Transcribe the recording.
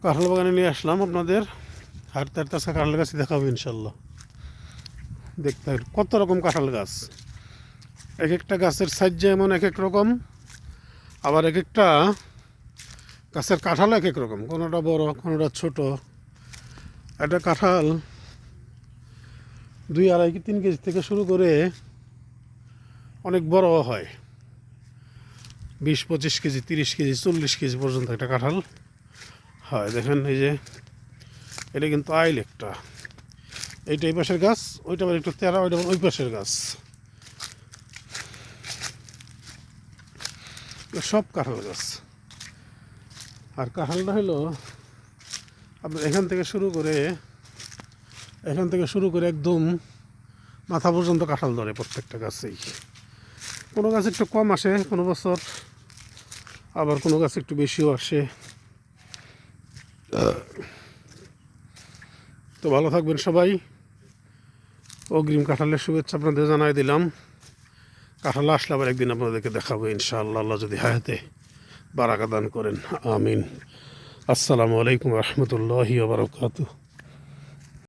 কাঁঠাল বাগানে নিয়ে আসলাম আপনাদের। হাঁটতে হাঁটতে আজকে কাঁঠাল গাছই দেখাবো ইনশাল্লাহ। দেখতে হবে কত রকম কাঁঠাল গাছ, এক একটা গাছের সাইজ যেমন এক এক রকম, আবার এক একটা গাছের কাঁঠাল এক এক রকম, কোনোটা বড় কোনোটা ছোট। একটা কাঁঠাল 2, 2.5, 3 কেজি থেকে শুরু করে অনেক বড় হয়, 20, 25 কেজি, 30 কেজি, 40 কেজি পর্যন্ত একটা কাঁঠাল হয়। দেখেন এই যে এটা কিন্তু আইল একটা, এইটা এই পাশের গাছ, ওইটা আবার একটু তেরা, ওইটা ওই পাশের গাছ, সব কাঁঠাল গাছ। আর কাঁঠালটা হলো আপনার এখান থেকে শুরু করে একদম মাথা পর্যন্ত কাঁঠাল ধরে প্রত্যেকটা গাছেই। কোনো গাছ একটু কম আসে কোনো বছর, আবার কোনো গাছ একটু বেশিও আসে। তো ভালো থাকবেন সবাই, অগ্রিম কাঁঠালের শুভেচ্ছা আপনাদের জানাই দিলাম। কাঁঠাল আসলে আবার একদিন আপনাদেরকে দেখাবো ইনশাআল্লাহ, আল্লাহ যদি হায়াতে বারাকা দান করেন, আমিন। আসসালামু আলাইকুম রহমতুল্লাহি ওয়া বারাকাতুহু।